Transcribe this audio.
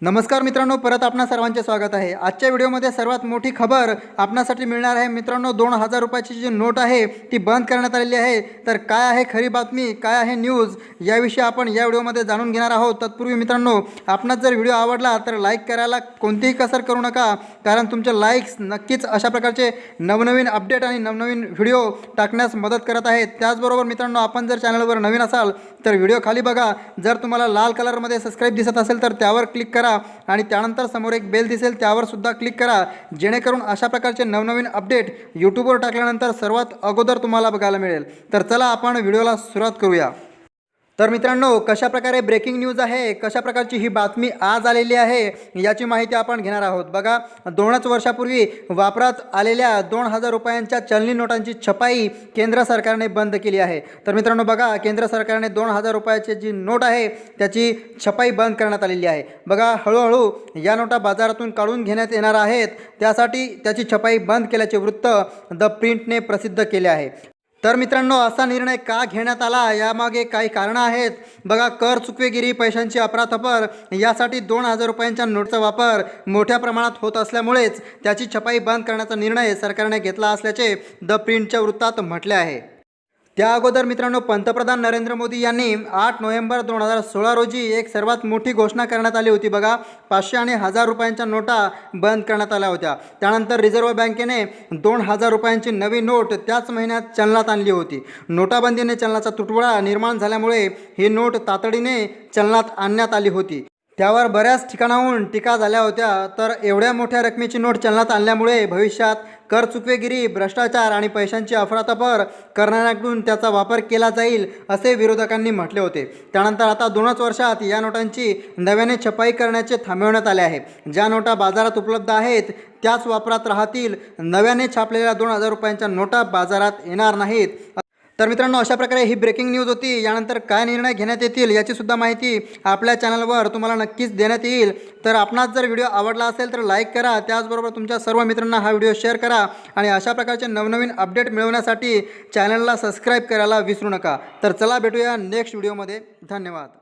नमस्कार मित्रांनो, परत आपणा सर्वांचे स्वागत आहे। आजच्या व्हिडिओमध्ये सर्वात मोठी खबर आपणासाठी मिळणार आहे मित्रांनो। 2000 रुपयाची जी नोट आहे ती बंद करण्यात आलेली आहे। तर काय आहे खरी बातमी, काय आहे न्यूज, याविषयी आपण या व्हिडिओमध्ये जाणून घेणार आहोत। तत्पूर्वी मित्रांनो, आपणास जर व्हिडिओ आवडला तर लाईक करायला कोणतीही कसर करू नका, कारण तुमचे लाईक्स नक्कीच अशा प्रकारचे नवनवीन अपडेट आणि नवनवीन व्हिडिओ टाकण्यास मदत करत आहेत। त्याचबरोबर मित्रांनो, आपण जर चॅनलवर नवीन असाल तर व्हिडिओ खाली बघा, जर तुम्हाला लाल कलरमध्ये सबस्क्राइब दिसत असेल तर त्यावर क्लिक करा आणि त्यानंतर समोर एक बेल दिसेल त्यावर सुद्धा क्लिक करा, जेणेकरून अशा प्रकारचे नवनवीन अपडेट यूट्यूबवर टाकल्यानंतर सर्वात अगोदर तुम्हाला बघायला मिळेल। तर चला आपण व्हिडिओला सुरुवात करूया। तर मित्रांनो, कशा प्रकारे ब्रेकिंग न्यूज आहे, कशा प्रकारची ही बातमी आज आलेली आहे याची माहिती आपण घेणार आहोत। बघा, 2च वर्षापूर्वी वापरात आलेल्या 2000 रुपयांच्या चलनी नोटांची छपाई केंद्र सरकारने बंद केली आहे। तर मित्रांनो बघा, केंद्र सरकारने 2000 रुपयाची जी नोट आहे त्याची छपाई बंद करण्यात आलेली आहे। बघा, हळूहळू या नोटा बाजारातून काढून घेण्यात येणार आहेत, त्यासाठी त्याची छपाई बंद केल्याचे वृत्त द प्रिंटने प्रसिद्ध केले आहे। तर मित्रांनो, असा निर्णय का घेण्यात आला यामागे काही कारणं आहेत। बघा, कर चुकवेगिरी, पैशांची अफरातफर यासाठी 2000 रुपयांच्या नोटचा वापर मोठ्या प्रमाणात होत असल्यामुळेच त्याची छपाई बंद करण्याचा निर्णय सरकारने घेतला असल्याचे द प्रिंटच्या वृत्तात म्हटले आहे। त्या अगोदर मित्रांनो, पंतप्रधान नरेंद्र मोदी यांनी 8 नोव्हेंबर 2016 रोजी एक सर्वात मोठी घोषणा करण्यात आली होती। बघा, 500 आणि 1000 रुपयांच्या नोटा बंद करण्यात आल्या होत्या। त्यानंतर रिझर्व्ह बँकेने 2000 रुपयांची नवी नोट त्याच महिन्यात चलनात आणली होती। नोटाबंदीने चलनाचा तुटवडा निर्माण झाल्यामुळे ही नोट तातडीने चलनात आणण्यात आली होती। त्यावर बऱ्याच ठिकाणाहून टीका झाल्या होत्या। तर एवढ्या मोठ्या रकमेची नोट चलनात आणल्यामुळे भविष्यात कर चुकवेगिरी, भ्रष्टाचार आणि पैशांची अफरातफर करणाऱ्यांकडून त्याचा वापर केला जाईल असे विरोधकांनी म्हटले होते। त्यानंतर आता 2च वर्षात या नोटांची नव्याने छपाई करण्याचे थांबवण्यात आले आहे। ज्या नोटा बाजारात उपलब्ध आहेत त्याच वापरात राहतील। नव्याने छापलेल्या 2000 रुपयांच्या नोटा बाजारात येणार नाहीत। तर मित्रांनो, अशा प्रकारे ही ब्रेकिंग न्यूज होती। यानंतर काय निर्णय घेण्यात येतील याची सुद्धा माहिती आपल्या चॅनलवर तुम्हाला नक्कीच देण्यात येईल। तर आपणास जर व्हिडिओ आवडला असेल तर लाईक करा, त्याचबरोबर तुमच्या सर्व मित्रांना हा व्हिडिओ शेअर करा आणि अशा प्रकारचे नवनवीन अपडेट मिळवण्यासाठी चॅनलला सबस्क्राईब करायला विसरू नका। तर चला भेटूया नेक्स्ट व्हिडिओमध्ये। धन्यवाद।